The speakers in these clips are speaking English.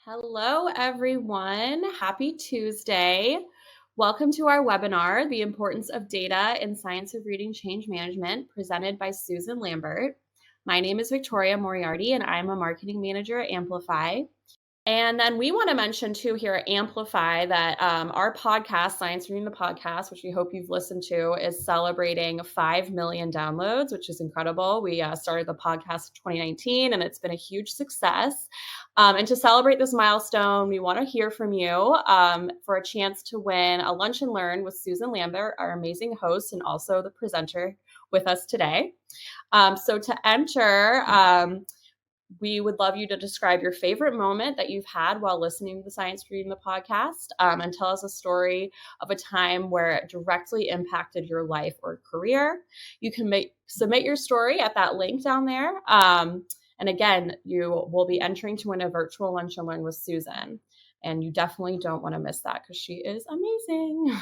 Hello, everyone. Happy Tuesday. Welcome to our webinar, The Importance of Data in Science of Reading Change Management, presented by Susan Lambert. My name is Victoria Moriarty, and I'm a marketing manager at Amplify. And then we want to mention too here at Amplify that our podcast, Science Reading the Podcast, which we hope you've listened to, is celebrating 5 million downloads, which is incredible. We started the podcast in 2019 and it's been a huge success. And to celebrate this milestone, we want to hear from you for a chance to win a lunch and learn with Susan Lambert, our amazing host and also the presenter with us today. So to enter, we would love you to describe your favorite moment that you've had while listening to the Science Reading the Podcast, and tell us a story of a time where it directly impacted your life or career. You can submit your story at that link down there. And again, you will be entering to win a virtual lunch and learn with Susan. And you definitely don't want to miss that because she is amazing.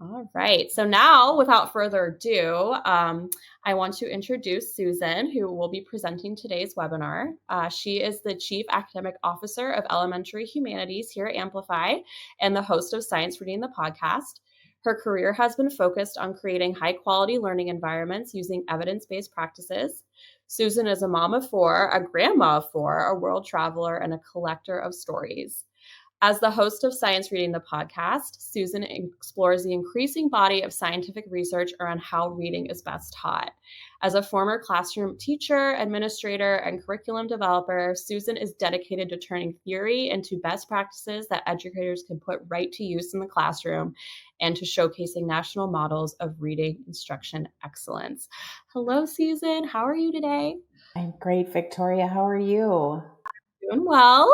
All right. So now, without further ado, I want to introduce Susan, who will be presenting today's webinar. She is the Chief Academic Officer of Elementary Humanities here at Amplify and the host of Science Reading the Podcast. Her career has been focused on creating high-quality learning environments using evidence-based practices. Susan is a mom of four, a grandma of four, a world traveler, and a collector of stories. As the host of Science Reading the Podcast, Susan explores the increasing body of scientific research around how reading is best taught. As a former classroom teacher, administrator, and curriculum developer, Susan is dedicated to turning theory into best practices that educators can put right to use in the classroom and to showcasing national models of reading instruction excellence. Hello, Susan. How are you today? I'm great, Victoria. How are you? Doing well.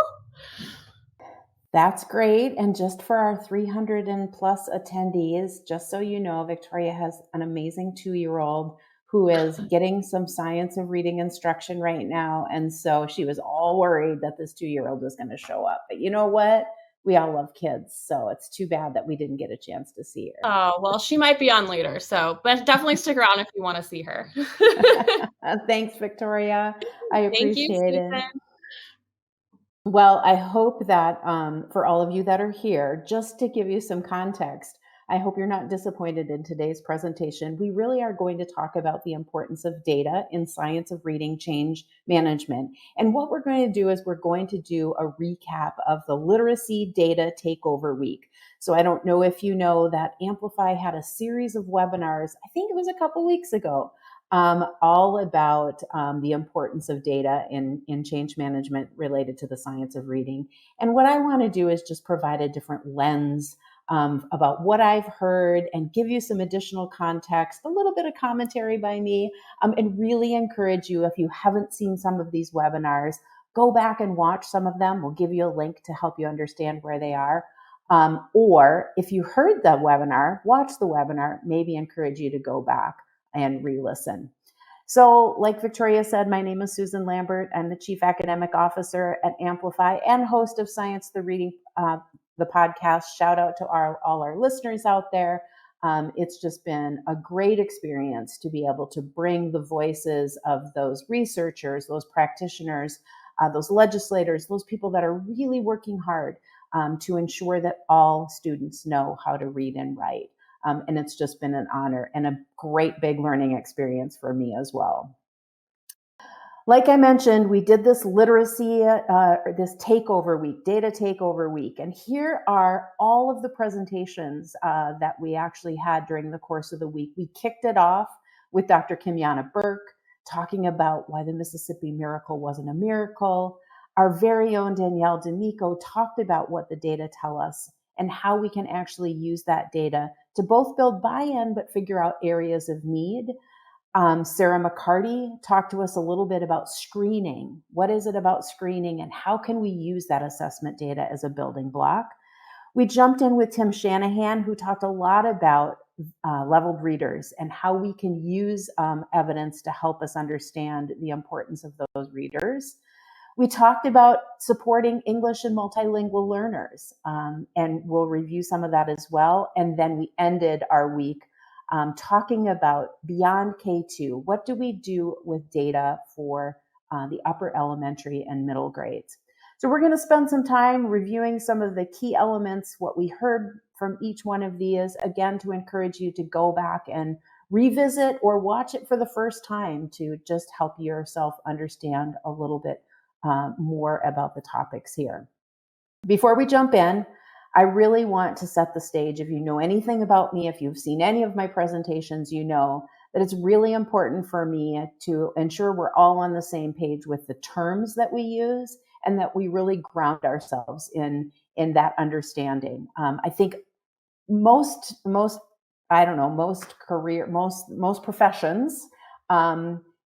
That's great. And just for our 300 and plus attendees, just so you know, Victoria has an amazing 2-year-old who is getting some science of reading instruction right now. And so she was all worried that this 2-year-old was going to show up. But you know what? We all love kids. So it's too bad that we didn't get a chance to see her. Oh, well, she might be on later. So, but definitely stick around if you want to see her. Thanks, Victoria. I appreciate Thank you, it. Susan. Well, I hope that for all of you that are here, just to give you some context, I hope you're not disappointed in today's presentation. We really are going to talk about the importance of data in science of reading change management. And what we're going to do is we're going to do a recap of the Literacy Data Takeover Week. So I don't know if you know that Amplify had a series of webinars, I think it was a couple weeks ago, all about the importance of data in change management related to the science of reading. And what I want to do is just provide a different lens about what I've heard and give you some additional context, a little bit of commentary by me, and really encourage you, if you haven't seen some of these webinars, go back and watch some of them. We'll give you a link to help you understand where they are. Or if you heard the webinar, watch the webinar, maybe encourage you to go back and re-listen. So like Victoria said, my name is Susan Lambert. I'm the Chief Academic Officer at Amplify and host of Science the Reading, the podcast. Shout out to all our listeners out there. It's just been a great experience to be able to bring the voices of those researchers, those practitioners, those legislators, those people that are really working hard to ensure that all students know how to read and write. And it's just been an honor and a great big learning experience for me as well. Like I mentioned, we did this literacy, this takeover week, data takeover week. And here are all of the presentations that we actually had during the course of the week. We kicked it off with Dr. Kimyana Burke talking about why the Mississippi Miracle wasn't a miracle. Our very own Danielle D'Amico talked about what the data tell us and how we can actually use that data to both build buy-in, but figure out areas of need. Sarah McCarty talked to us a little bit about screening. What is it about screening and how can we use that assessment data as a building block? We jumped in with Tim Shanahan, who talked a lot about leveled readers and how we can use evidence to help us understand the importance of those readers. We talked about supporting English and multilingual learners, and we'll review some of that as well. And then we ended our week talking about beyond K2. What do we do with data for the upper elementary and middle grades? So we're going to spend some time reviewing some of the key elements, what we heard from each one of these, again, to encourage you to go back and revisit or watch it for the first time to just help yourself understand a little bit more about the topics here. Before we jump in, I really want to set the stage. If you know anything about me, if you've seen any of my presentations, you know that it's really important for me to ensure we're all on the same page with the terms that we use and that we really ground ourselves in that understanding. I think most professions,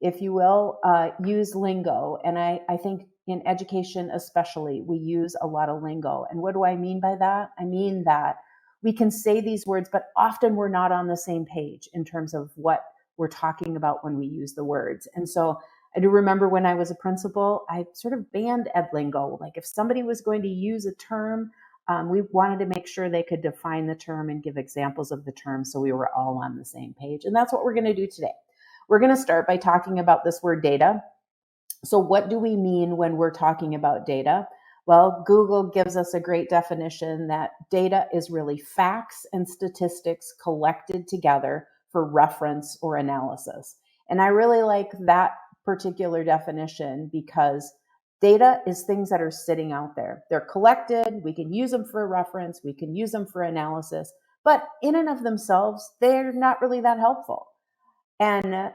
if you will, use lingo. And I think in education especially, we use a lot of lingo. And what do I mean by that? I mean that we can say these words, but often we're not on the same page in terms of what we're talking about when we use the words. And so I do remember when I was a principal, I sort of banned ed lingo. Like if somebody was going to use a term, we wanted to make sure they could define the term and give examples of the term so we were all on the same page. And that's what we're going to do today. We're going to start by talking about this word data. So what do we mean when we're talking about data? Well, Google gives us a great definition that data is really facts and statistics collected together for reference or analysis. And I really like that particular definition because data is things that are sitting out there. They're collected, we can use them for reference, we can use them for analysis, but in and of themselves, they're not really that helpful. And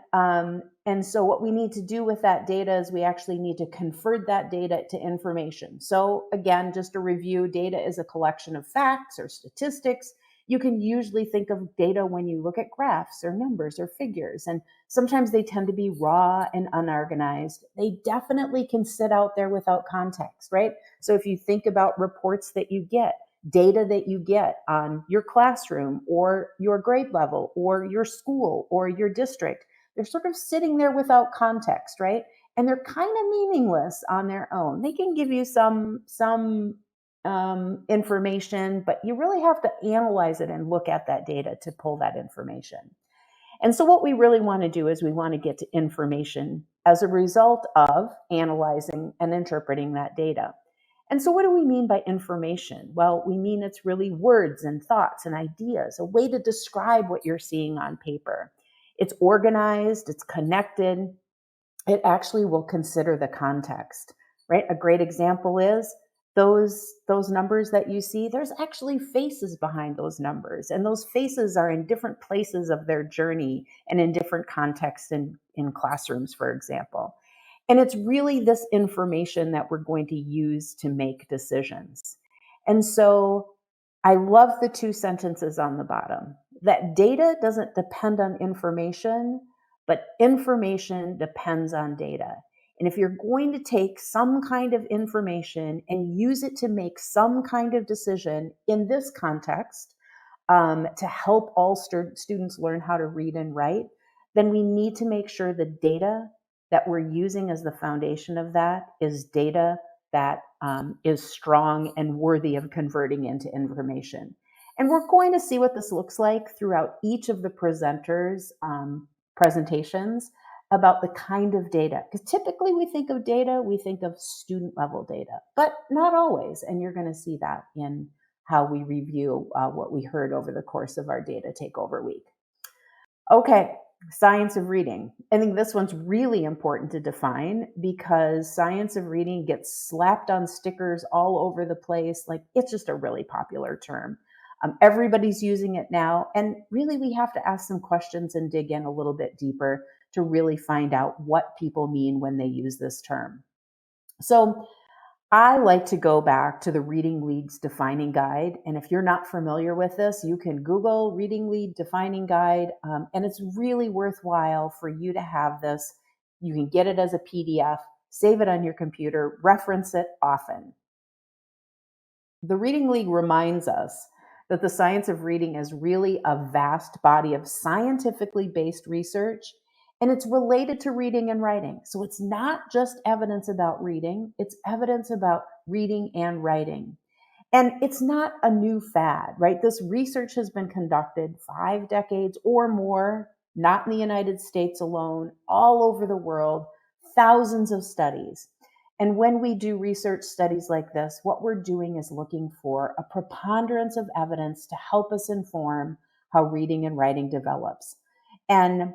so what we need to do with that data is we actually need to convert that data to information. So again, just a review, data is a collection of facts or statistics. You can usually think of data when you look at graphs or numbers or figures, and sometimes they tend to be raw and unorganized. They definitely can sit out there without context, right? So if you think about reports that you get, data that you get on your classroom or your grade level or your school or your district, they're sort of sitting there without context, right? And they're kind of meaningless on their own. They can give you some information, but you really have to analyze it and look at that data to pull that information. And so what we really want to do is we want to get to information as a result of analyzing and interpreting that data. And so what do we mean by information? Well, we mean it's really words and thoughts and ideas, a way to describe what you're seeing on paper. It's organized, it's connected. It actually will consider the context, right? A great example is those numbers that you see, there's actually faces behind those numbers. And those faces are in different places of their journey and in different contexts in classrooms, for example. And it's really this information that we're going to use to make decisions. And so I love the two sentences on the bottom, that data doesn't depend on information, but information depends on data. And if you're going to take some kind of information and use it to make some kind of decision in this context, to help all students learn how to read and write, then we need to make sure the data that we're using as the foundation of that is data that is strong and worthy of converting into information. And we're going to see what this looks like throughout each of the presenters' presentations about the kind of data. Because typically we think of data, we think of student level data, but not always. And you're going to see that in how we review what we heard over the course of our data takeover week. Okay, science of reading. I think this one's really important to define because science of reading gets slapped on stickers all over the place. Like it's just a really popular term. Everybody's using it now. And really we have to ask some questions and dig in a little bit deeper to really find out what people mean when they use this term. So I like to go back to the Reading League's defining guide. And if you're not familiar with this, you can Google Reading League defining guide. And it's really worthwhile for you to have this. You can get it as a PDF, save it on your computer, reference it often. The Reading League reminds us that the science of reading is really a vast body of scientifically based research, and it's related to reading and writing. So it's not just evidence about reading, it's evidence about reading and writing. And it's not a new fad, right? This research has been conducted 5 decades or more, not in the United States alone, all over the world, thousands of studies. And when we do research studies like this, what we're doing is looking for a preponderance of evidence to help us inform how reading and writing develops. And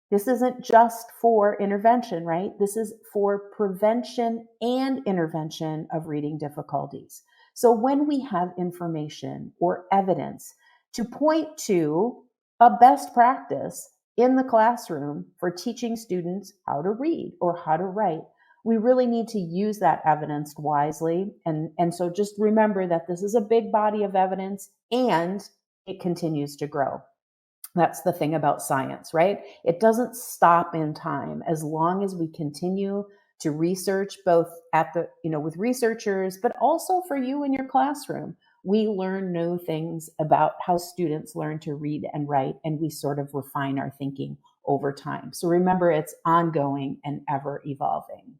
this isn't just for intervention, right? This is for prevention and intervention of reading difficulties. So when we have information or evidence to point to a best practice in the classroom for teaching students how to read or how to write, we really need to use that evidence wisely. And so just remember that this is a big body of evidence and it continues to grow. That's the thing about science, right? It doesn't stop in time as long as we continue to research both at the, with researchers, but also for you in your classroom. We learn new things about how students learn to read and write, and we sort of refine our thinking over time. So remember, it's ongoing and ever evolving.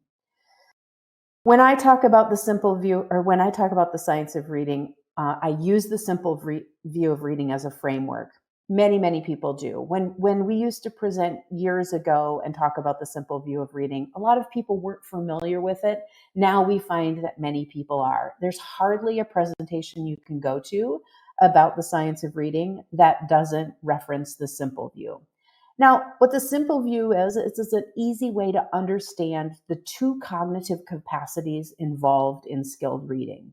When I talk about the simple view, or when I talk about the science of reading, I use the simple view of reading as a framework. Many people do. When we used to present years ago and talk about the simple view of reading, a lot of people weren't familiar with it. Now we find that many people are. There's hardly a presentation you can go to about the science of reading that doesn't reference the simple view. Now, what the simple view is, it's an easy way to understand the two cognitive capacities involved in skilled reading.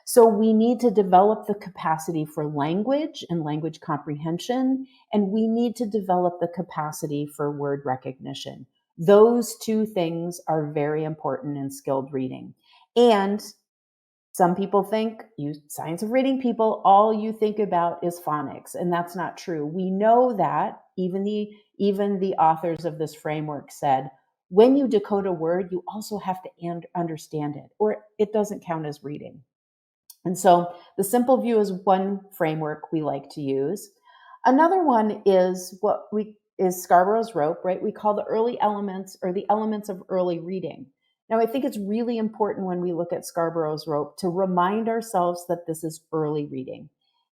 So we need to develop the capacity for language and language comprehension, and we need to develop the capacity for word recognition. Those two things are very important in skilled reading. And some people think, you science of reading people, all you think about is phonics, and that's not true. We know that even the authors of this framework said, when you decode a word, you also have to understand it, or it doesn't count as reading. And so the simple view is one framework we like to use. Another one is Scarborough's rope, right? We call the early elements, or the elements of early reading. Now, I think it's really important when we look at Scarborough's rope to remind ourselves that this is early reading.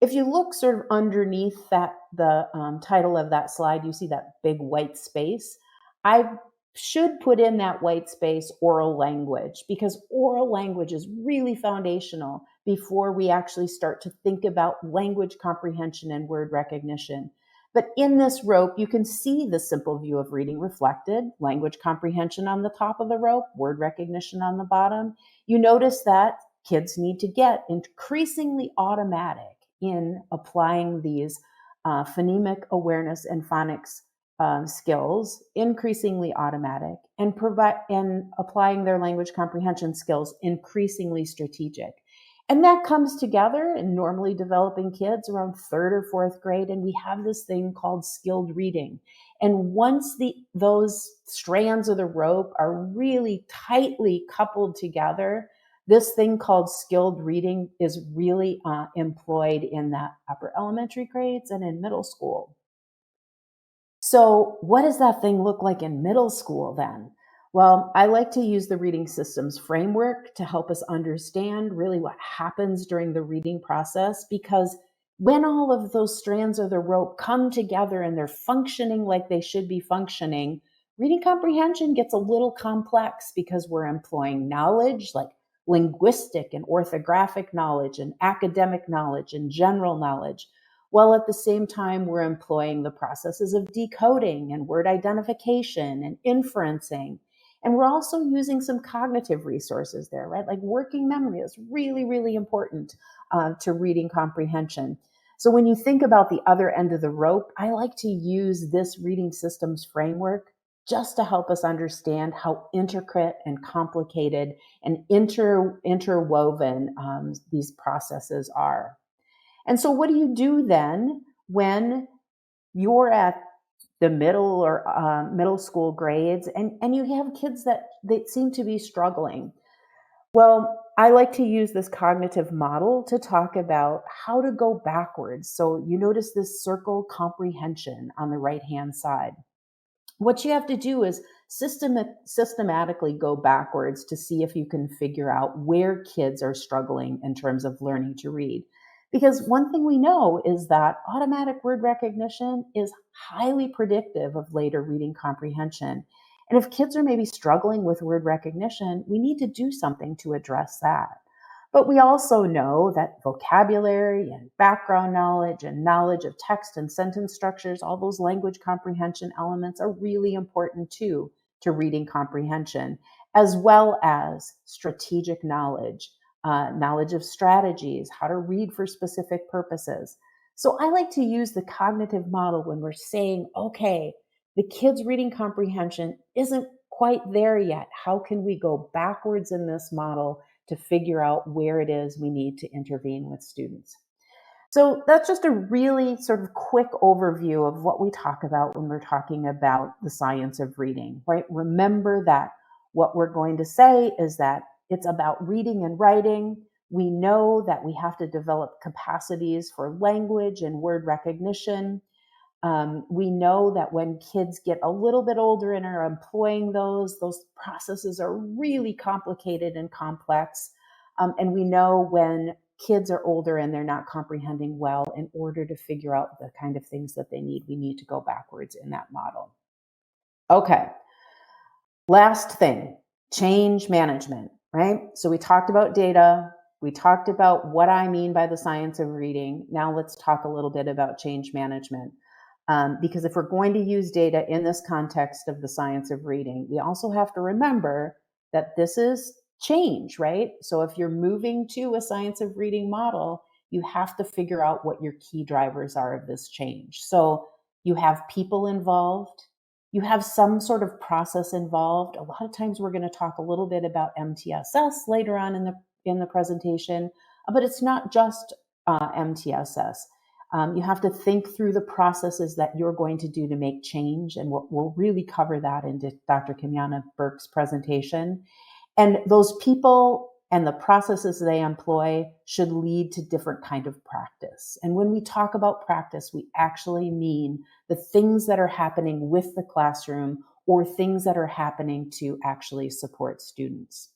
If you look sort of underneath the title of that slide, you see that big white space. I should put in that white space oral language, because oral language is really foundational before we actually start to think about language comprehension and word recognition. But in this rope, you can see the simple view of reading reflected: language comprehension on the top of the rope, word recognition on the bottom. You notice that kids need to get increasingly automatic in applying these phonemic awareness and phonics skills, increasingly automatic, and applying their language comprehension skills, increasingly strategic. And that comes together in normally developing kids around 3rd or 4th grade, and we have this thing called skilled reading. And once those strands of the rope are really tightly coupled together, this thing called skilled reading is really employed in the upper elementary grades and in middle school. So what does that thing look like in middle school then? Well, I like to use the reading systems framework to help us understand really what happens during the reading process, because when all of those strands of the rope come together and they're functioning like they should be functioning, reading comprehension gets a little complex because we're employing knowledge like linguistic and orthographic knowledge and academic knowledge and general knowledge, while at the same time we're employing the processes of decoding and word identification and inferencing. And we're also using some cognitive resources there, right? Like working memory is really important to reading comprehension. So when you think about the other end of the rope, I like to use this reading systems framework just to help us understand how intricate and complicated and interwoven these processes are. And so what do you do then when you're at the middle or middle school grades and you have kids that seem to be struggling? Well, I like to use this cognitive model to talk about how to go backwards. So you notice this circle comprehension on the right-hand side. What you have to do is systematically go backwards to see if you can figure out where kids are struggling in terms of learning to read. Because one thing we know is that automatic word recognition is highly predictive of later reading comprehension. And if kids are maybe struggling with word recognition, we need to do something to address that. But we also know that vocabulary and background knowledge and knowledge of text and sentence structures, all those language comprehension elements are really important too to reading comprehension, as well as strategic knowledge, knowledge of strategies, how to read for specific purposes. So I like to use the cognitive model when we're saying, okay, the kids' reading comprehension isn't quite there yet. How can we go backwards in this model to figure out where it is we need to intervene with students? So that's just a really sort of quick overview of what we talk about when we're talking about the science of reading, right? Remember that what we're going to say is that it's about reading and writing. We know that we have to develop capacities for language and word recognition. We know that when kids get a little bit older and are employing those processes are really complicated and complex. And we know when kids are older and they're not comprehending well, in order to figure out the kind of things that they need, we need to go backwards in that model. Okay. Last thing, change management, right? So we talked about data. We talked about what I mean by the science of reading. Now let's talk a little bit about change management. Because if we're going to use data in this context of the science of reading, we also have to remember that this is change, right? So if you're moving to a science of reading model, you have to figure out what your key drivers are of this change. So you have people involved, you have some sort of process involved. A lot of times we're going to talk a little bit about MTSS later on in the presentation, but it's not just MTSS. You have to think through the processes that you're going to do to make change, and we'll really cover that in Dr. Kimyana Burke's presentation. And those people and the processes they employ should lead to different kind of practice. And when we talk about practice, we actually mean the things that are happening with the classroom or things that are happening to actually support students.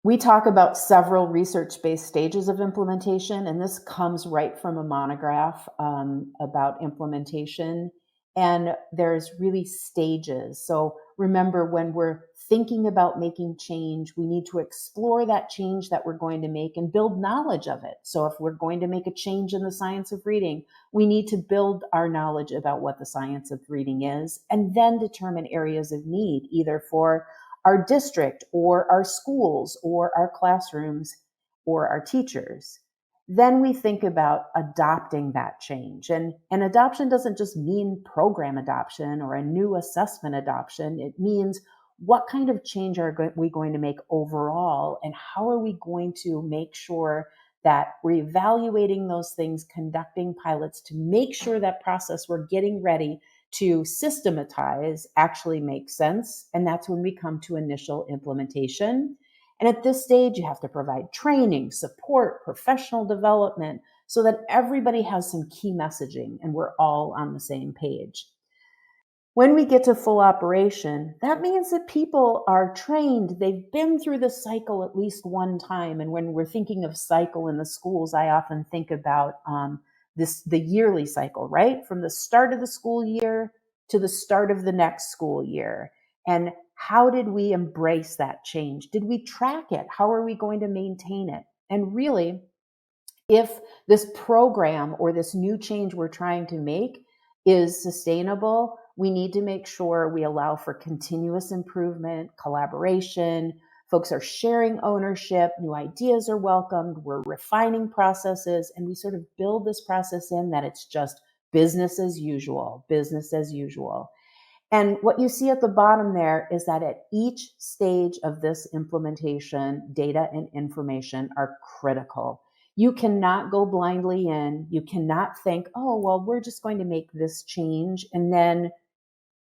We talk about several research-based stages of implementation, and this comes right from a monograph about implementation. And there's really stages. So remember, when we're thinking about making change, we need to explore that change that we're going to make and build knowledge of it. So if we're going to make a change in the science of reading, we need to build our knowledge about what the science of reading is, and then determine areas of need, either for our district or our schools or our classrooms or our teachers. Then we think about adopting that change. And adoption doesn't just mean program adoption or a new assessment adoption. It means what kind of change are we going to make overall, and how are we going to make sure that we're evaluating those things, conducting pilots to make sure that process we're getting ready to systematize actually makes sense. And that's when we come to initial implementation. And at this stage, you have to provide training, support, professional development, so that everybody has some key messaging and we're all on the same page. When we get to full operation, that means that people are trained. They've been through the cycle at least one time. And when we're thinking of cycle in the schools, I often think about the yearly cycle, right? From the start of the school year to the start of the next school year. And how did we embrace that change? Did we track it? How are we going to maintain it? And really, if this program or this new change we're trying to make is sustainable, we need to make sure we allow for continuous improvement, collaboration. Folks are sharing ownership, new ideas are welcomed, we're refining processes, and we sort of build this process in that it's just business as usual, business as usual. And what you see at the bottom there is that at each stage of this implementation, data and information are critical. You cannot go blindly in. You cannot think, oh, well, we're just going to make this change, and then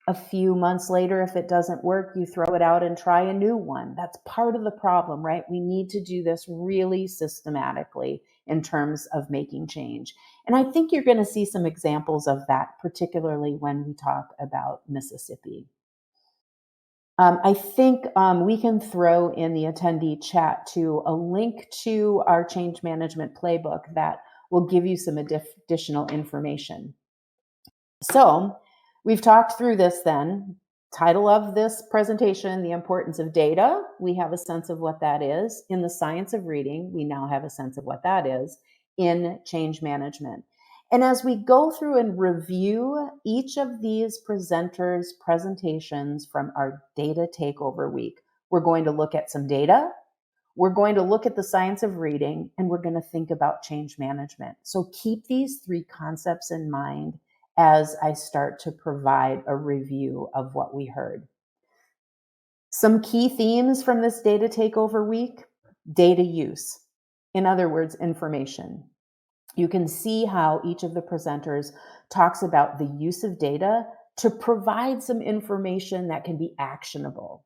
a few months later, if it doesn't work, you throw it out and try a new one. That's part of the problem, right? We need to do this really systematically in terms of making change. And I think you're going to see some examples of that, particularly when we talk about Mississippi. I think we can throw in the attendee chat to a link to our change management playbook that will give you some additional information. So We've talked through this then. Title of this presentation, The Importance of Data. We have a sense of what that is. In the science of reading, we now have a sense of what that is in change management. And as we go through and review each of these presenters' presentations from our Data Takeover Week, we're going to look at some data, we're going to look at the science of reading, and we're going to think about change management. So keep these three concepts in mind as I start to provide a review of what we heard. Some key themes from this Data Takeover Week: data use. In other words, information. You can see how each of the presenters talks about the use of data to provide some information that can be actionable.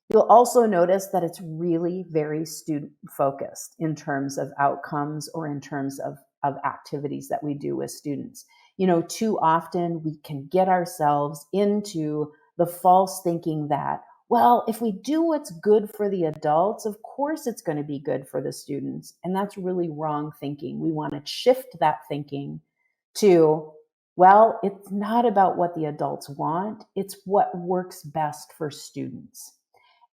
You'll also notice that it's really very student focused in terms of outcomes or in terms of activities that we do with students. Too often we can get ourselves into the false thinking that, well, if we do what's good for the adults, of course it's going to be good for the students. And that's really wrong thinking. We want to shift that thinking to, well, it's not about what the adults want, it's what works best for students.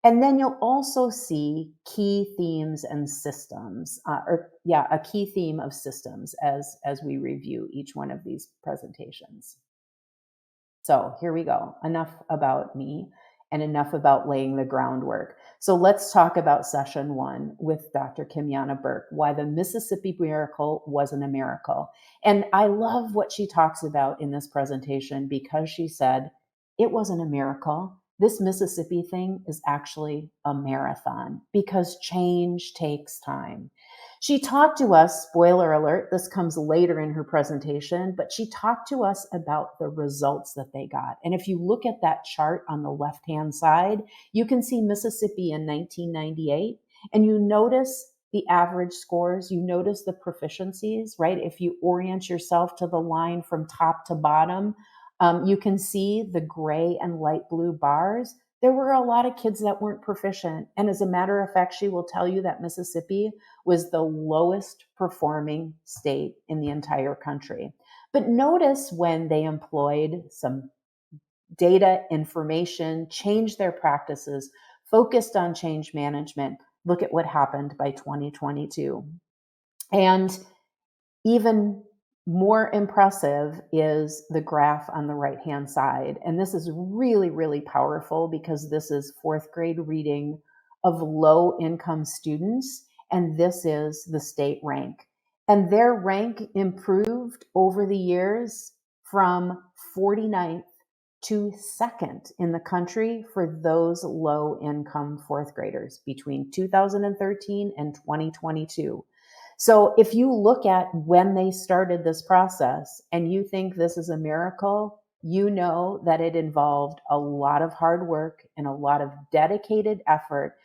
And then you'll also see key themes and systems, a key theme of systems as we review each one of these presentations. So here we go. Enough about me and enough about laying the groundwork. So let's talk about session 1 with Dr. Kimyana Burke, why the Mississippi Miracle wasn't a miracle. And I love what she talks about in this presentation because she said, it wasn't a miracle. This Mississippi thing is actually a marathon because change takes time. She talked to us, spoiler alert, this comes later in her presentation, but she talked to us about the results that they got. And if you look at that chart on the left-hand side, you can see Mississippi in 1998, and you notice the average scores, you notice the proficiencies, right? If you orient yourself to the line from top to bottom, you can see the gray and light blue bars. There were a lot of kids that weren't proficient. And as a matter of fact, she will tell you that Mississippi was the lowest performing state in the entire country. But notice when they employed some data information, changed their practices, focused on change management, look at what happened by 2022. And even more impressive is the graph on the right-hand side. And this is really, really powerful because this is 4th grade reading of low-income students, and this is the state rank. And their rank improved over the years from 49th to 2nd in the country for those low-income 4th graders between 2013 and 2022. So if you look at when they started this process and you think this is a miracle, you know that it involved a lot of hard work and a lot of dedicated effort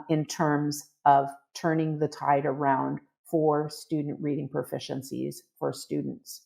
in terms of turning the tide around for student reading proficiencies for students.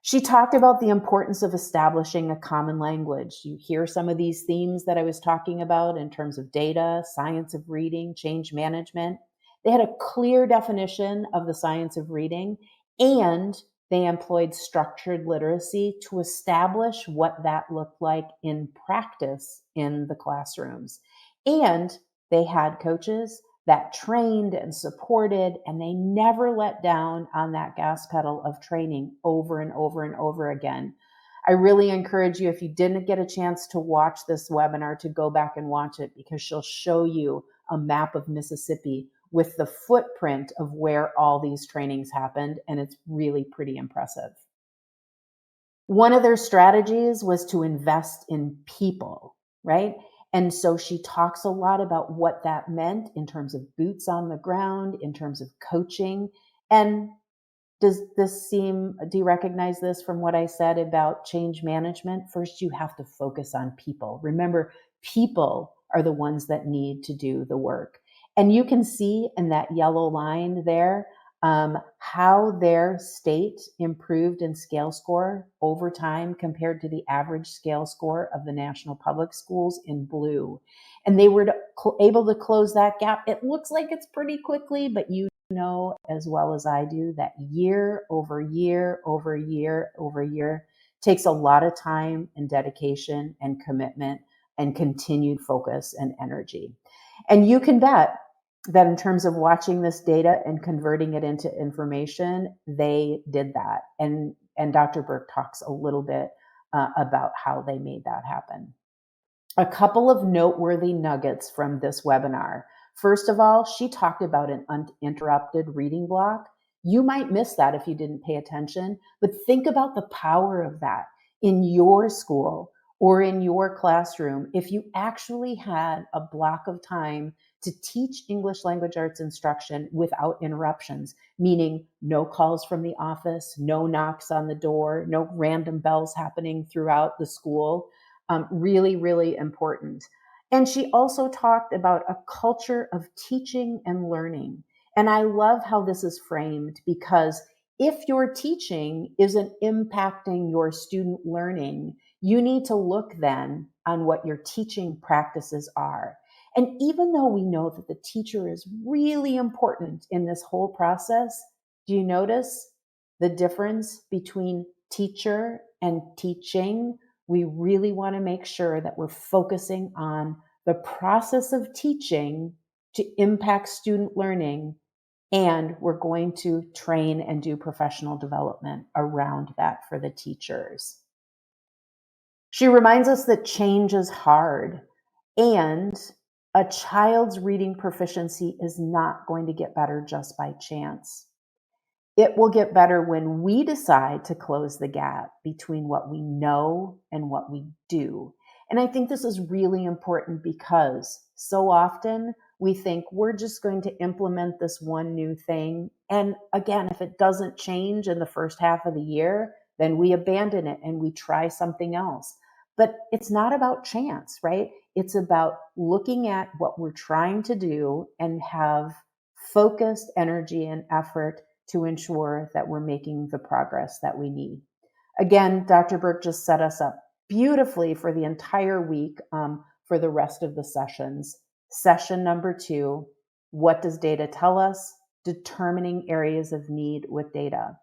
She talked about the importance of establishing a common language. You hear some of these themes that I was talking about in terms of data, science of reading, change management. They had a clear definition of the science of reading, and they employed structured literacy to establish what that looked like in practice in the classrooms. And they had coaches that trained and supported, and they never let down on that gas pedal of training over and over and over again. I really encourage you, if you didn't get a chance to watch this webinar, to go back and watch it because she'll show you a map of Mississippi with the footprint of where all these trainings happened, and it's really pretty impressive. One of their strategies was to invest in people, right? And so she talks a lot about what that meant in terms of boots on the ground, in terms of coaching. And do you recognize this from what I said about change management? First, you have to focus on people. Remember, people are the ones that need to do the work. And you can see in that yellow line there how their state improved in scale score over time compared to the average scale score of the national public schools in blue. And they were able to close that gap. It looks like it's pretty quickly, but you know as well as I do that year over year over year over year takes a lot of time and dedication and commitment and continued focus and energy. And you can bet that in terms of watching this data and converting it into information, they did that. And Dr. Burke talks a little bit about how they made that happen. A couple of noteworthy nuggets from this webinar. First of all, she talked about an uninterrupted reading block. You might miss that if you didn't pay attention, but think about the power of that in your school or in your classroom. If you actually had a block of time to teach English language arts instruction without interruptions, meaning no calls from the office, no knocks on the door, no random bells happening throughout the school, really, really important. And she also talked about a culture of teaching and learning. And I love how this is framed, because if your teaching isn't impacting your student learning, you need to look then on what your teaching practices are. And even though we know that the teacher is really important in this whole process, do you notice the difference between teacher and teaching? We really want to make sure that we're focusing on the process of teaching to impact student learning, and we're going to train and do professional development around that for the teachers. She reminds us that change is hard, and a child's reading proficiency is not going to get better just by chance. It will get better when we decide to close the gap between what we know and what we do. And I think this is really important, because so often we think we're just going to implement this one new thing. And again, if it doesn't change in the first half of the year, then we abandon it and we try something else. But it's not about chance, right? It's about looking at what we're trying to do and have focused energy and effort to ensure that we're making the progress that we need. Again, Dr. Burke just set us up beautifully for the entire week for the rest of the sessions. Session number 2, what does data tell us? Determining areas of need with data.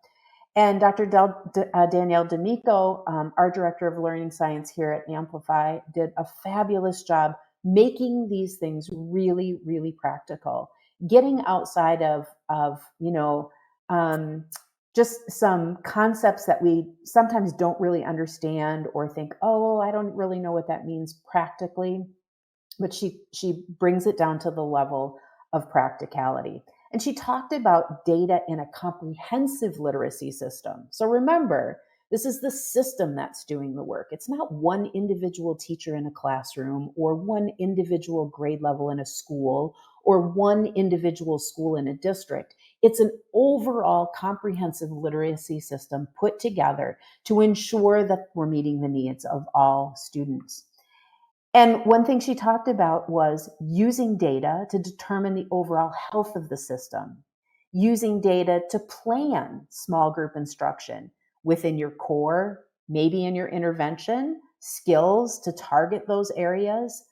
And Dr. Danielle D'Amico, our Director of Learning Science here at Amplify, did a fabulous job making these things really, really practical, getting outside of just some concepts that we sometimes don't really understand or think, oh, I don't really know what that means practically. But she brings it down to the level of practicality. And she talked about data in a comprehensive literacy system. So remember, this is the system that's doing the work. It's not one individual teacher in a classroom, or one individual grade level in a school, or one individual school in a district. It's an overall comprehensive literacy system put together to ensure that we're meeting the needs of all students. And one thing she talked about was using data to determine the overall health of the system, using data to plan small group instruction within your core, maybe in your intervention, skills to target those areas,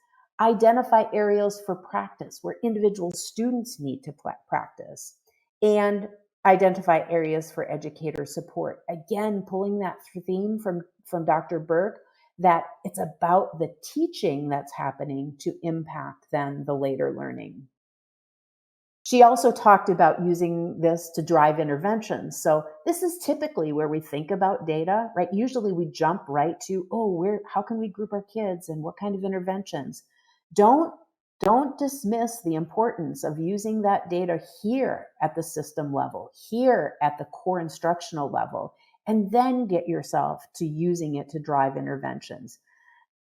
identify areas for practice where individual students need to practice, and identify areas for educator support. Again, pulling that theme from Dr. Burke, that it's about the teaching that's happening to impact then the later learning. She also talked about using this to drive interventions. So this is typically where we think about data, right? Usually we jump right to, how can we group our kids and what kind of interventions? Don't dismiss the importance of using that data here at the system level, here at the core instructional level, and then get yourself to using it to drive interventions.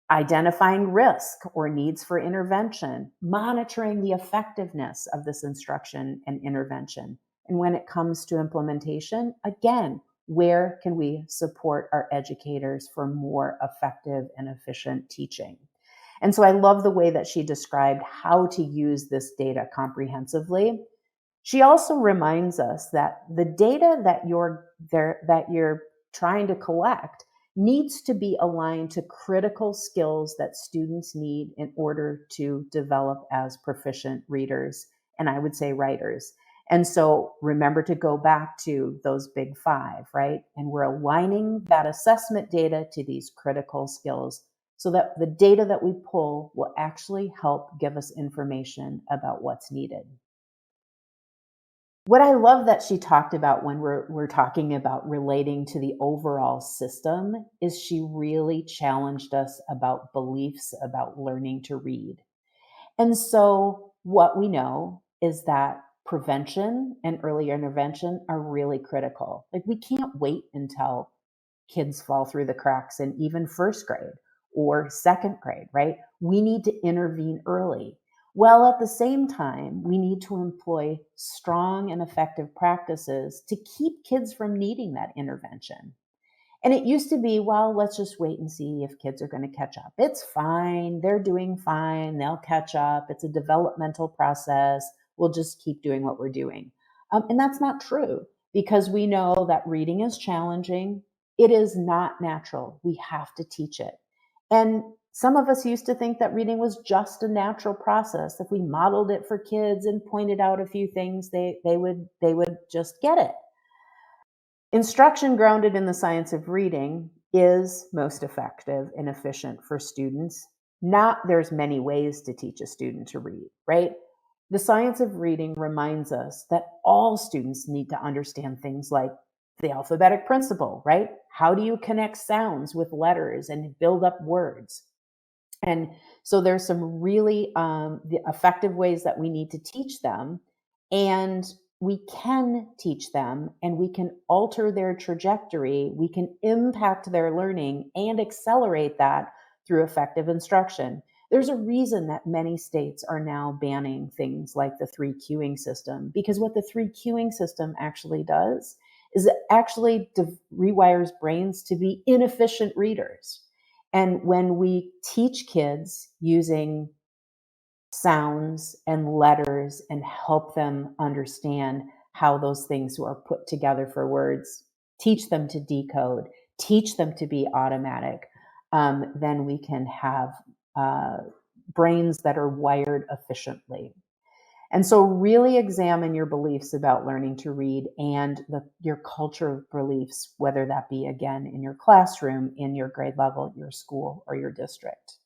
Identifying risk or needs for intervention, monitoring the effectiveness of this instruction and intervention. And when it comes to implementation, again, where can we support our educators for more effective and efficient teaching? And so I love the way that she described how to use this data comprehensively. She also reminds us that the data that you're trying to collect needs to be aligned to critical skills that students need in order to develop as proficient readers, and I would say writers. And so remember to go back to those big five, right? And we're aligning that assessment data to these critical skills so that the data that we pull will actually help give us information about what's needed. What I love that she talked about when we're talking about relating to the overall system is she really challenged us about beliefs about learning to read. And so what we know is that prevention and early intervention are really critical. Like, we can't wait until kids fall through the cracks in even first grade or second grade, right? We need to intervene early. Well, at the same time, we need to employ strong and effective practices to keep kids from needing that intervention. And it used to be, well, let's just wait and see if kids are going to catch up. It's fine. They're doing fine. They'll catch up. It's a developmental process. We'll just keep doing what we're doing. And that's not true, because we know that reading is challenging. It is not natural. We have to teach it. And some of us used to think that reading was just a natural process. If we modeled it for kids and pointed out a few things, they would just get it. Instruction grounded in the science of reading is most effective and efficient for students. Not there's many ways to teach a student to read, right? The science of reading reminds us that all students need to understand things like the alphabetic principle, right? How do you connect sounds with letters and build up words? And so there's some really effective ways that we need to teach them, and we can teach them, and we can alter their trajectory. We can impact their learning and accelerate that through effective instruction. There's a reason that many states are now banning things like the 3 cueing system, because what the 3 cueing system actually does is it actually rewires brains to be inefficient readers. And when we teach kids using sounds and letters and help them understand how those things are put together for words, teach them to decode, teach them to be automatic, then we can have brains that are wired efficiently. And so really examine your beliefs about learning to read and your culture of beliefs, whether that be, again, in your classroom, in your grade level, your school, or your district.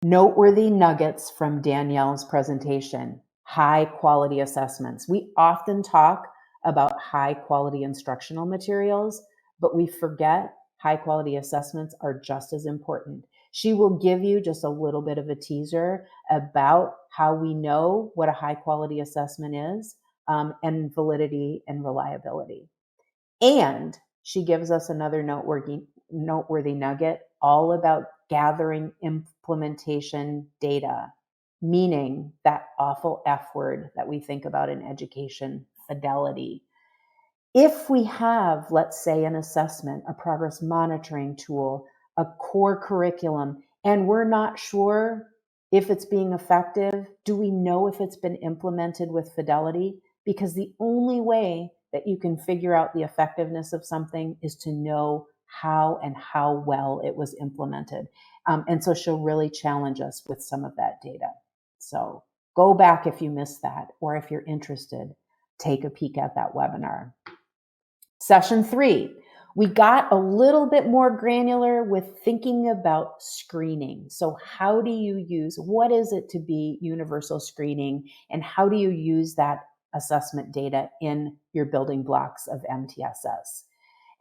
Noteworthy nuggets from Danielle's presentation: high quality assessments. We often talk about high quality instructional materials, but we forget high quality assessments are just as important. She will give you just a little bit of a teaser about how we know what a high quality assessment is, and validity and reliability. And she gives us another noteworthy nugget all about gathering implementation data, meaning that awful F word that we think about in education, fidelity. If we have, let's say, an assessment, a progress monitoring tool, a core curriculum, and we're not sure if it's being effective, do we know if it's been implemented with fidelity? Because the only way that you can figure out the effectiveness of something is to know how and how well it was implemented. And so she'll really challenge us with some of that data. So go back if you missed that, or if you're interested, take a peek at that webinar. Session 3, we got a little bit more granular with thinking about screening. So how do you use, what is it to be universal screening, and how do you use that assessment data in your building blocks of MTSS?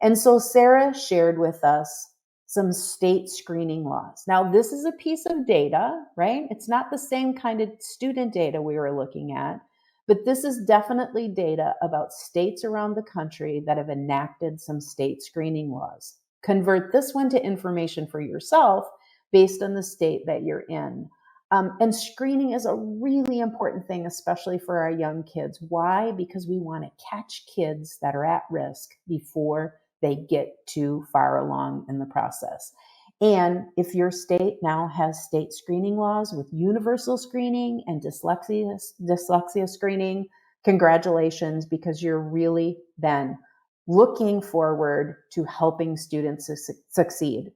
And so Sarah shared with us some state screening laws. Now, this is a piece of data, right? It's not the same kind of student data we were looking at, but this is definitely data about states around the country that have enacted some state screening laws. Convert this one to information for yourself based on the state that you're in. And screening is a really important thing, especially for our young kids. Why? Because we want to catch kids that are at risk before they get too far along in the process. And if your state now has state screening laws with universal screening and dyslexia screening, congratulations, because you're really then looking forward to helping students succeed.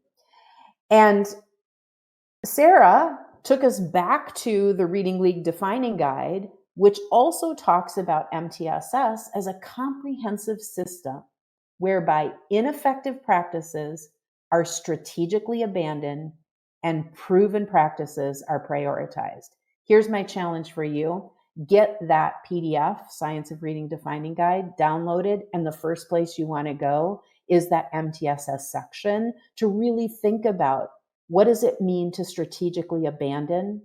And Sarah took us back to the Reading League Defining Guide which also talks about MTSS as a comprehensive system whereby ineffective practices are strategically abandoned and proven practices are prioritized. Here's my challenge for you. Get that PDF, Science of Reading Defining Guide, downloaded, and the first place you want to go is that MTSS section to really think about what does it mean to strategically abandon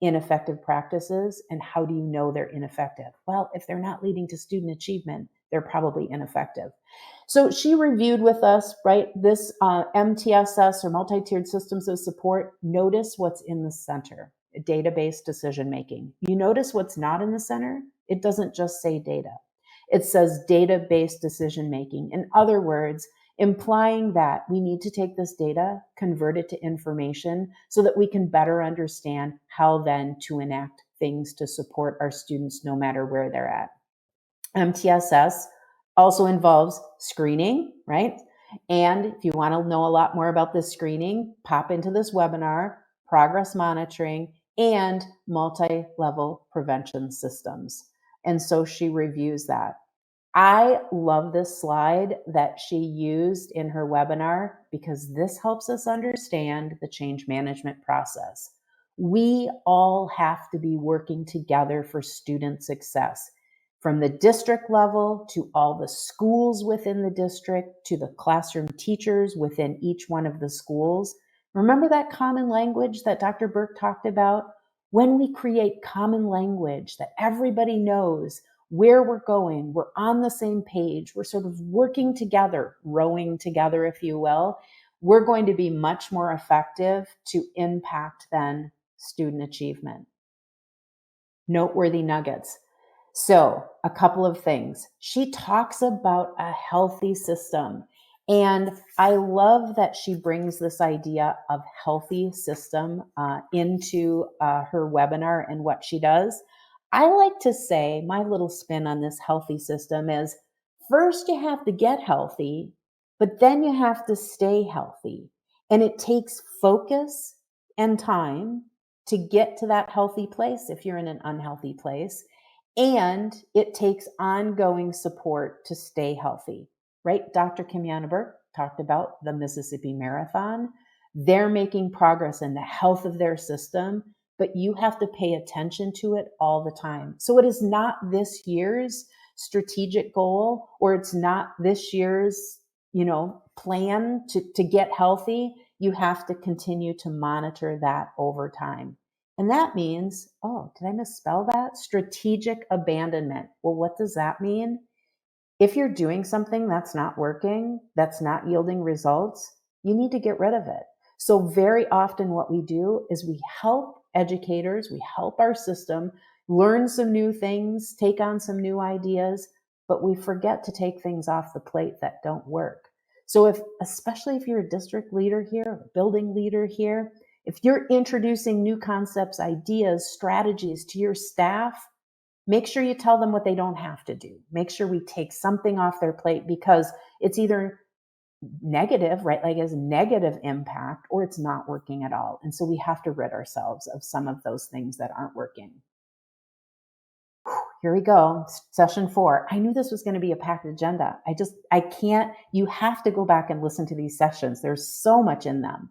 ineffective practices, and how do you know they're ineffective? Well, if they're not leading to student achievement, they're probably ineffective. So she reviewed with us, right, this MTSS or multi-tiered systems of support. Notice what's in the center, data-based decision-making. You notice what's not in the center? It doesn't just say data. It says data-based decision-making. In other words, implying that we need to take this data, convert it to information so that we can better understand how then to enact things to support our students no matter where they're at. MTSS also involves screening, right? And if you want to know a lot more about this screening, pop into this webinar, progress monitoring, and multi-level prevention systems. And so she reviews that. I love this slide that she used in her webinar because this helps us understand the change management process. We all have to be working together for student success, from the district level to all the schools within the district to the classroom teachers within each one of the schools. Remember that common language that Dr. Burke talked about? When we create common language that everybody knows where we're going, we're on the same page, we're sort of working together, rowing together, if you will, we're going to be much more effective to impact then student achievement. Noteworthy nuggets. So a couple of things. She talks about a healthy system. And I love that she brings this idea of healthy system into her webinar and what she does. I like to say my little spin on this healthy system is first you have to get healthy, but then you have to stay healthy. And it takes focus and time to get to that healthy place if you're in an unhealthy place. And it takes ongoing support to stay healthy, right? Dr. Kim Yanneberg talked about the Mississippi Marathon. They're making progress in the health of their system, but you have to pay attention to it all the time. So it is not this year's strategic goal, or it's not this year's, plan to get healthy. You have to continue to monitor that over time. And that means, did I misspell that? Strategic abandonment. Well, what does that mean? If you're doing something that's not working, that's not yielding results, you need to get rid of it. So very often what we do is we help educators, we help our system learn some new things, take on some new ideas, but we forget to take things off the plate that don't work. So especially if you're a district leader here, a building leader here, if you're introducing new concepts, ideas, strategies to your staff, make sure you tell them what they don't have to do. Make sure we take something off their plate because it's either negative, right? Like as negative impact, or it's not working at all. And so we have to rid ourselves of some of those things that aren't working. Here we go. Session 4. I knew this was going to be a packed agenda. I can't, you have to go back and listen to these sessions. There's so much in them.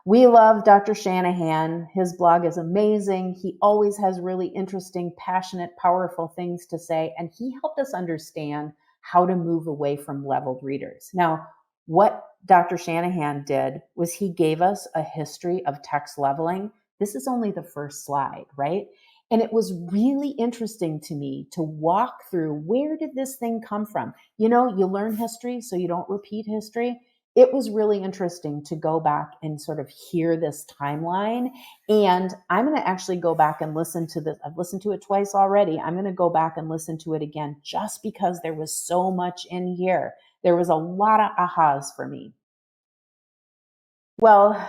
We love Dr. Shanahan. His blog is amazing. He always has really interesting, passionate, powerful things to say. And he helped us understand how to move away from leveled readers. Now, what Dr. Shanahan did was he gave us a history of text leveling. This is only the first slide, right? And it was really interesting to me to walk through, where did this thing come from? You learn history so you don't repeat history. It was really interesting to go back and sort of hear this timeline. And I'm going to actually go back and listen to this. I've listened to it twice already. I'm going to go back and listen to it again just because there was so much in here. There was a lot of ahas for me. Well,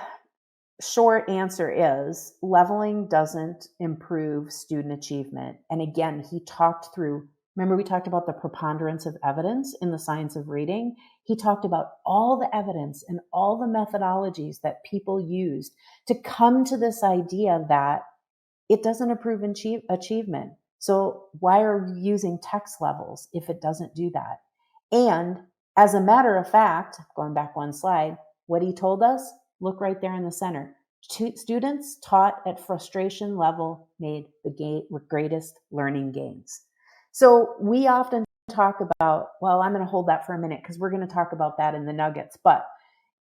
short answer is leveling doesn't improve student achievement. And again, he talked through, remember we talked about the preponderance of evidence in the science of reading? He talked about all the evidence and all the methodologies that people used to come to this idea that it doesn't improve achievement. So why are we using text levels if it doesn't do that? And as a matter of fact, going back one slide, what he told us, look right there in the center. Students taught at frustration level made the greatest learning gains. So we often talk about, well, I'm going to hold that for a minute because we're going to talk about that in the nuggets, but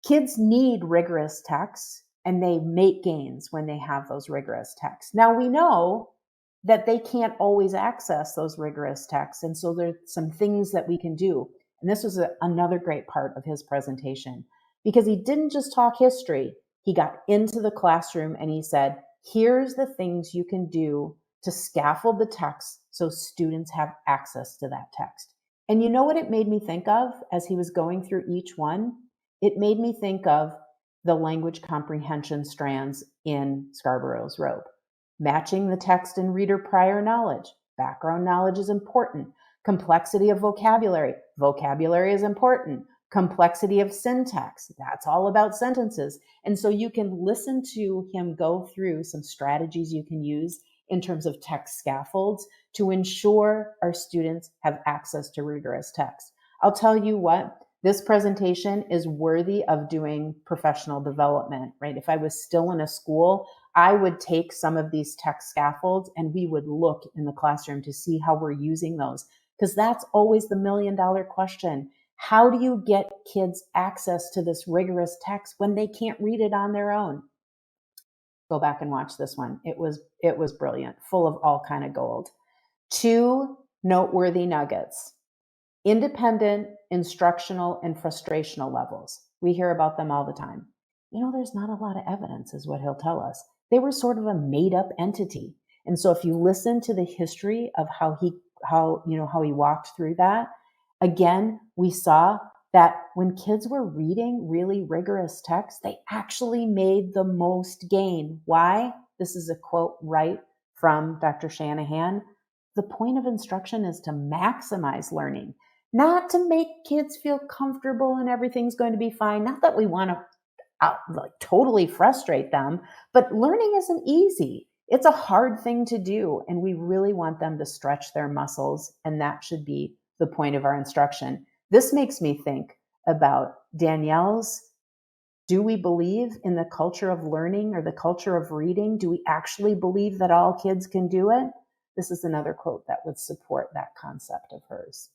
kids need rigorous texts and they make gains when they have those rigorous texts. Now we know that they can't always access those rigorous texts. And so there's some things that we can do. And this was another great part of his presentation because he didn't just talk history. He got into the classroom and he said, here's the things you can do to scaffold the text so students have access to that text. And you know what it made me think of as he was going through each one? It made me think of the language comprehension strands in Scarborough's rope. Matching the text and reader prior knowledge. Background knowledge is important. Complexity of vocabulary. Vocabulary is important. Complexity of syntax. That's all about sentences. And so you can listen to him go through some strategies you can use in terms of text scaffolds to ensure our students have access to rigorous text. I'll tell you what, this presentation is worthy of doing professional development, right? If I was still in a school, I would take some of these text scaffolds and we would look in the classroom to see how we're using those. Because that's always the $1 million question. How do you get kids access to this rigorous text when they can't read it on their own? Go back and watch this one. It was brilliant, full of all kind of gold. 2 noteworthy nuggets. Independent, instructional, and frustrational levels. We hear about them all the time. There's not a lot of evidence is what he'll tell us. They were sort of a made up entity. And so if you listen to the history of how he walked through that, again, we saw that when kids were reading really rigorous text, they actually made the most gain. Why? This is a quote right from Dr. Shanahan. The point of instruction is to maximize learning, not to make kids feel comfortable and everything's going to be fine. Not that we want to totally frustrate them, but learning isn't easy. It's a hard thing to do, and we really want them to stretch their muscles, and that should be the point of our instruction. This makes me think about Danielle's, do we believe in the culture of learning or the culture of reading? Do we actually believe that all kids can do it? This is another quote that would support that concept of hers.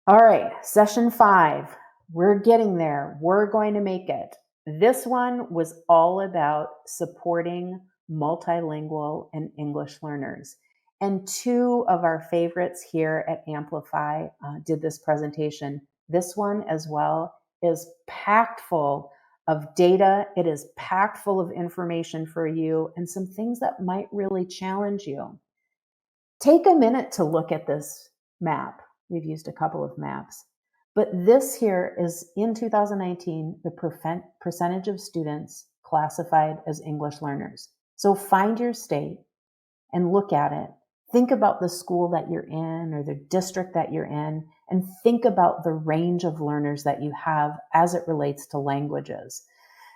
All right, session 5. We're getting there. We're going to make it. This one was all about supporting multilingual and English learners. And 2 of our favorites here at Amplify did this presentation. This one as well is packed full of data. It is packed full of information for you and some things that might really challenge you. Take a minute to look at this map. We've used a couple of maps. But this here is in 2019, the percentage of students classified as English learners. So find your state and look at it. Think about the school that you're in or the district that you're in, and think about the range of learners that you have as it relates to languages.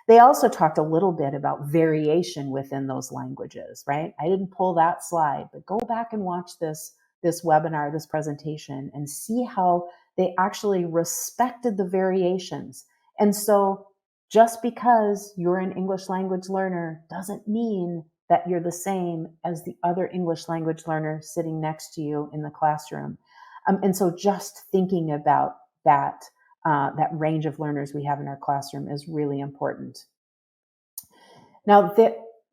They also talked a little bit about variation within those languages, right? I didn't pull that slide, but go back and watch this webinar, this presentation, and see how they actually respected the variations. And so just because you're an English language learner doesn't mean that you're the same as the other English language learner sitting next to you in the classroom. And so just thinking about that range of learners we have in our classroom is really important. Now,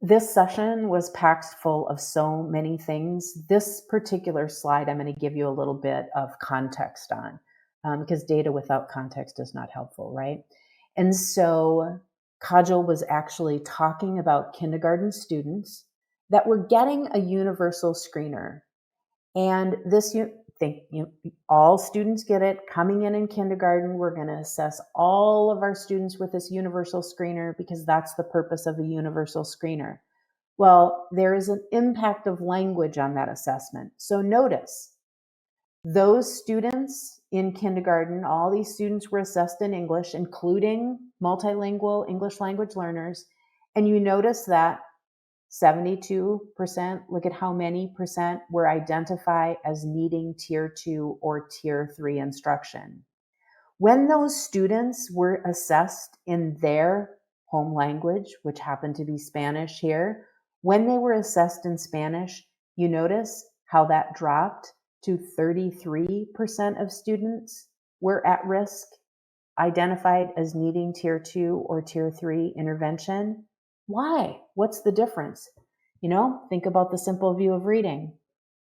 this session was packed full of so many things. This particular slide, I'm going to give you a little bit of context on, because data without context is not helpful, right? And so Kajal was actually talking about kindergarten students that were getting a universal screener. And this, all students get it. Coming in kindergarten, we're going to assess all of our students with this universal screener because that's the purpose of a universal screener. Well, there is an impact of language on that assessment. So notice, those students in kindergarten, all these students were assessed in English, including multilingual English language learners. And you notice that 72%, look at how many percent were identified as needing tier 2 or tier 3 instruction. When those students were assessed in their home language, which happened to be Spanish here, when they were assessed in Spanish, you notice how that dropped to 33% of students were at risk, identified as needing tier 2 or tier 3 intervention. Why? What's the difference? Think about the simple view of reading.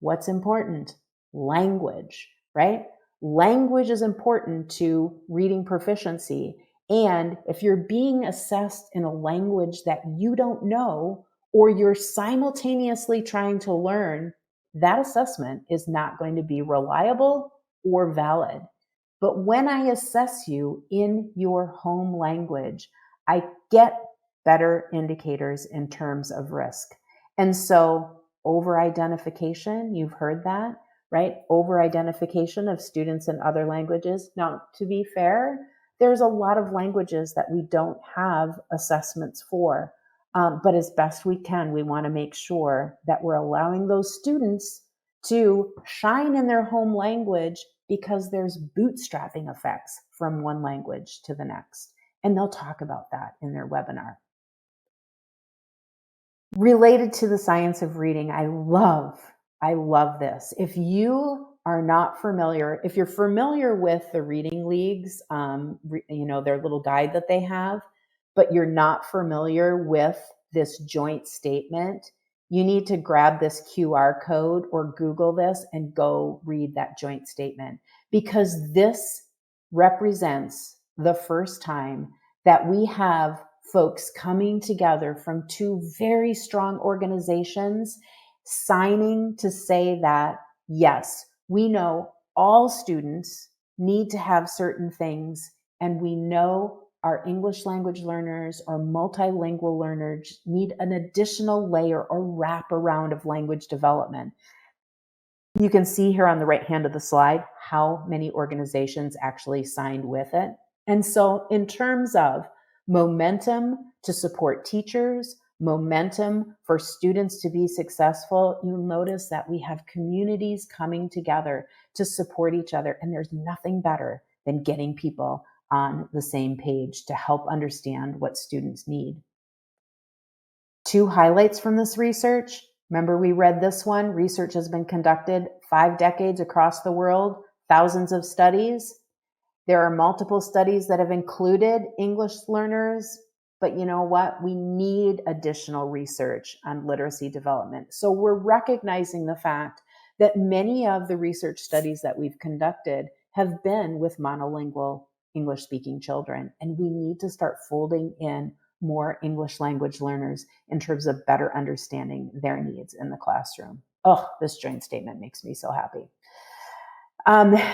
What's important? Language, right? Language is important to reading proficiency. And if you're being assessed in a language that you don't know, or you're simultaneously trying to learn, that assessment is not going to be reliable or valid. But when I assess you in your home language, I get better indicators in terms of risk. And so over-identification, you've heard that, right? Over-identification of students in other languages. Now, to be fair, there's a lot of languages that we don't have assessments for. But as best we can, we want to make sure that we're allowing those students to shine in their home language, because there's bootstrapping effects from one language to the next. And they'll talk about that in their webinar. Related to the science of reading, I love this. If you are not familiar, if you're familiar with the reading leagues, their little guide that they have, but you're not familiar with this joint statement, you need to grab this QR code or Google this and go read that joint statement, because this represents the first time that we have folks coming together from two very strong organizations signing to say that, yes, we know all students need to have certain things, and we know our English language learners or multilingual learners need an additional layer or wraparound of language development. You can see here on the right hand of the slide how many organizations actually signed with it. And so in terms of momentum to support teachers, momentum for students to be successful, you'll notice that we have communities coming together to support each other. And there's nothing better than getting people on the same page to help understand what students need. 2 highlights from this research. Remember, we read this one. Research has been conducted 5 decades across the world, thousands of studies. There are multiple studies that have included English learners, but you know what? We need additional research on literacy development. So we're recognizing the fact that many of the research studies that we've conducted have been with monolingual English-speaking children, and we need to start folding in more English language learners in terms of better understanding their needs in the classroom. Oh, this joint statement makes me so happy.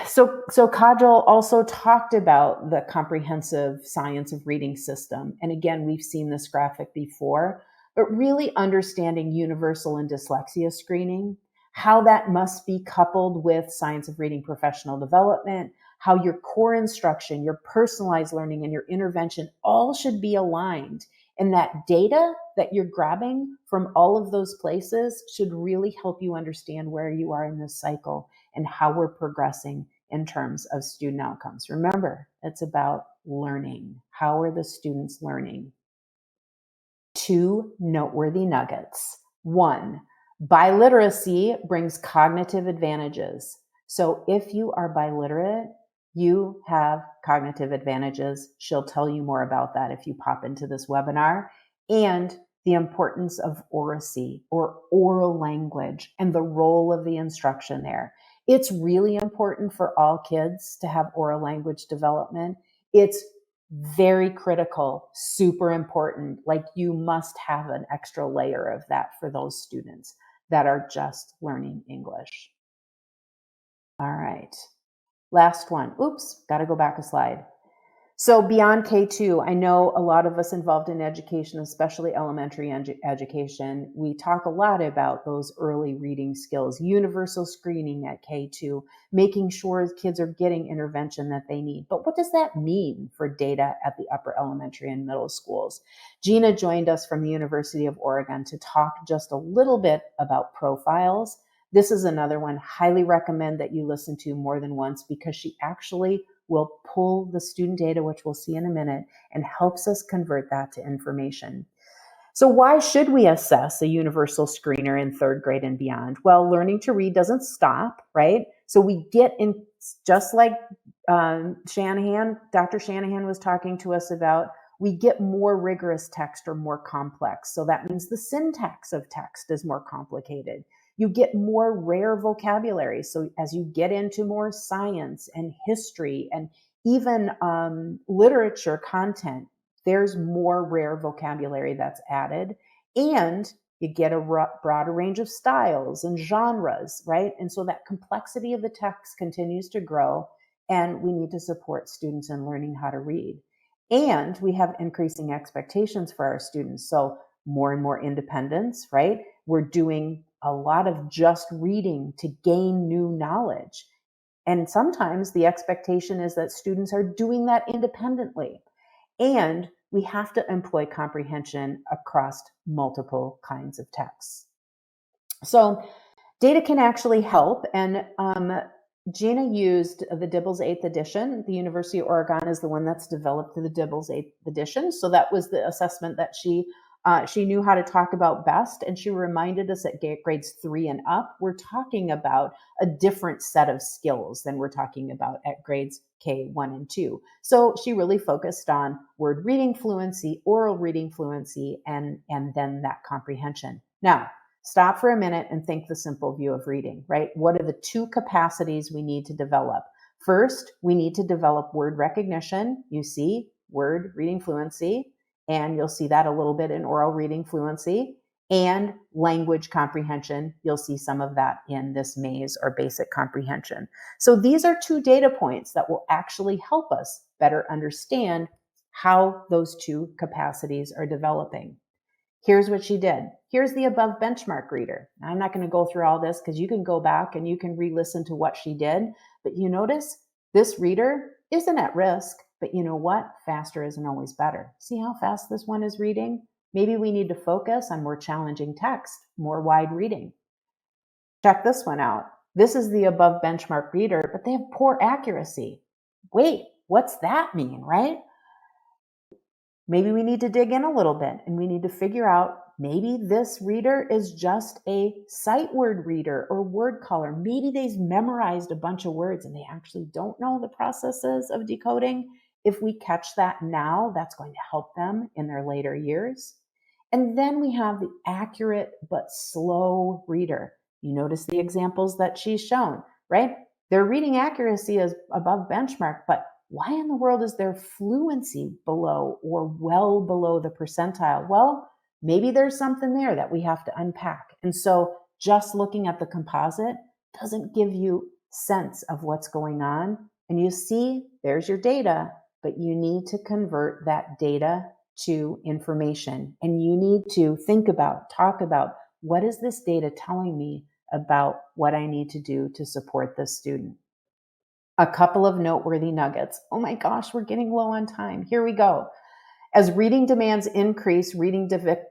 So Kajal also talked about the comprehensive science of reading system. And again, we've seen this graphic before, but really understanding universal and dyslexia screening, how that must be coupled with science of reading professional development, how your core instruction, your personalized learning, and your intervention all should be aligned. And that data that you're grabbing from all of those places should really help you understand where you are in this cycle and how we're progressing in terms of student outcomes. Remember, it's about learning. How are the students learning? 2 noteworthy nuggets. 1, biliteracy brings cognitive advantages. So if you are biliterate, you have cognitive advantages. She'll tell you more about that if you pop into this webinar. And the importance of oracy or oral language and the role of the instruction there. It's really important for all kids to have oral language development. It's very critical, super important. Like, you must have an extra layer of that for those students that are just learning English. All right. Last one. Oops, got to go back a slide. So beyond K2, I know a lot of us involved in education, especially elementary education, we talk a lot about those early reading skills, universal screening at K2, making sure kids are getting intervention that they need. But what does that mean for data at the upper elementary and middle schools? Gina joined us from the University of Oregon to talk just a little bit about profiles. This is another one, highly recommend that you listen to more than once, because she actually will pull the student data, which we'll see in a minute, and helps us convert that to information. So why should we assess a universal screener in third grade and beyond? Well, learning to read doesn't stop, right? So we get in, just like Dr. Shanahan was talking to us about, we get more rigorous text or more complex. So that means the syntax of text is more complicated. You get more rare vocabulary. So as you get into more science and history and even literature content, there's more rare vocabulary that's added, and you get a broader range of styles and genres, right? And so that complexity of the text continues to grow, and we need to support students in learning how to read. And we have increasing expectations for our students. So more and more independence, right? We're doing a lot of just reading to gain new knowledge. And sometimes the expectation is that students are doing that independently. And we have to employ comprehension across multiple kinds of texts. So data can actually help. And Gina used the Dibbles 8th edition. The University of Oregon is the one that's developed the Dibbles 8th edition. So that was the assessment that she knew how to talk about best. And she reminded us at grades 3 and up, we're talking about a different set of skills than we're talking about at grades K1 and 2. So she really focused on word reading fluency, oral reading fluency, and then that comprehension. Now, stop for a minute and think the simple view of reading, right? What are the two capacities we need to develop? First, we need to develop word recognition. You see, word reading fluency, and you'll see that a little bit in oral reading fluency, and language comprehension. You'll see some of that in this maze or basic comprehension. So these are two data points that will actually help us better understand how those two capacities are developing. Here's what she did. Here's the above benchmark reader. Now, I'm not going to go through all this because you can go back and you can re-listen to what she did. But you notice this reader isn't at risk. But you know what? Faster isn't always better. See how fast this one is reading? Maybe we need to focus on more challenging text, more wide reading. Check this one out. This is the above benchmark reader, but they have poor accuracy. Wait, what's that mean, right? Maybe we need to dig in a little bit and we need to figure out, maybe this reader is just a sight word reader or word caller. Maybe they've memorized a bunch of words and they actually don't know the processes of decoding. If we catch that now, that's going to help them in their later years. And then we have the accurate but slow reader. You notice the examples that she's shown, right? Their reading accuracy is above benchmark, but why in the world is their fluency below or well below the percentile? Well, maybe there's something there that we have to unpack. And so just looking at the composite doesn't give you sense of what's going on. And you see, there's your data, but you need to convert that data to information. And you need to talk about, what is this data telling me about what I need to do to support this student? A couple of noteworthy nuggets. Oh my gosh, we're getting low on time. Here we go. As reading demands increase, reading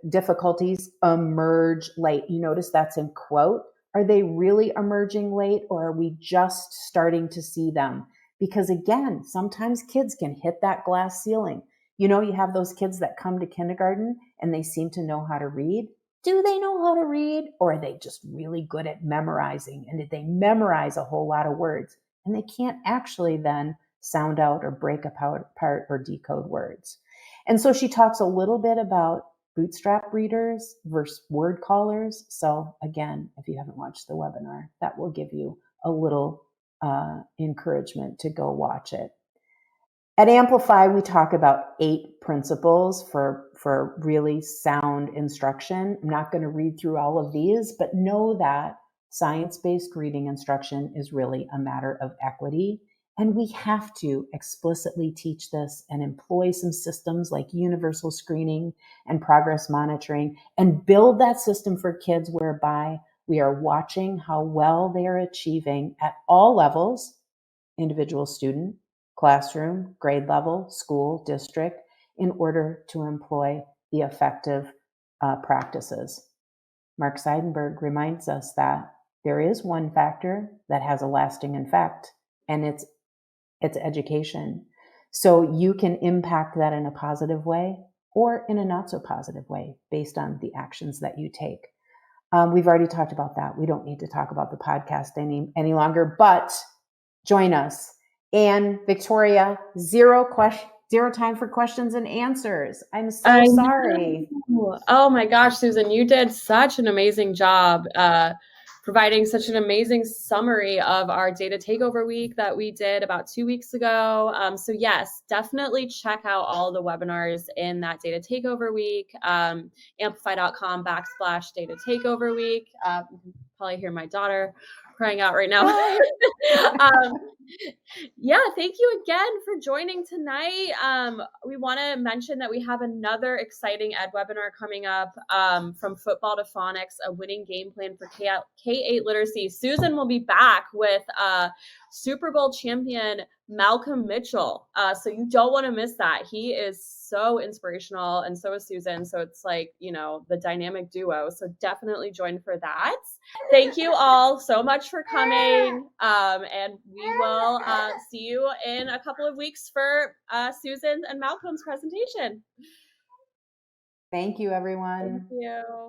difficulties emerge late. You notice that's in quote. Are they really emerging late, or are we just starting to see them? Because again, sometimes kids can hit that glass ceiling. You know, you have those kids that come to kindergarten and they seem to know how to read. Do they know how to read, or are they just really good at memorizing? And did they memorize a whole lot of words? And they can't actually then sound out or break apart or decode words. And so she talks a little bit about bootstrap readers versus word callers. So again, if you haven't watched the webinar, that will give you a little encouragement to go watch it. At Amplify, we talk about 8 principles for really sound instruction. I'm not going to read through all of these, but know that science-based reading instruction is really a matter of equity. And we have to explicitly teach this and employ some systems like universal screening and progress monitoring and build that system for kids whereby we are watching how well they are achieving at all levels, individual student, classroom, grade level, school, district, in order to employ the effective practices. Mark Seidenberg reminds us that there is one factor that has a lasting effect, and it's education. So you can impact that in a positive way or in a not so positive way based on the actions that you take. We've already talked about that. We don't need to talk about the podcast any longer, but join us. And Victoria, zero time for questions and answers. I'm so sorry. Oh my gosh, Susan, you did such an amazing job providing such an amazing summary of our data takeover week that we did about 2 weeks ago. So yes, definitely check out all the webinars in that data takeover week, amplify.com/data takeover week. You can probably hear my daughter crying out right now. Yeah, thank you again for joining tonight. We want to mention that we have another exciting ed webinar coming up, from football to phonics, a winning game plan for K-8 literacy. Susan will be back with Super Bowl champion Malcolm Mitchell. So you don't want to miss that. He is so inspirational, and so is Susan. So it's like, the dynamic duo. So definitely join for that. Thank you all so much for coming. And we will see you in a couple of weeks for Susan and Malcolm's presentation. Thank you, everyone. Thank you.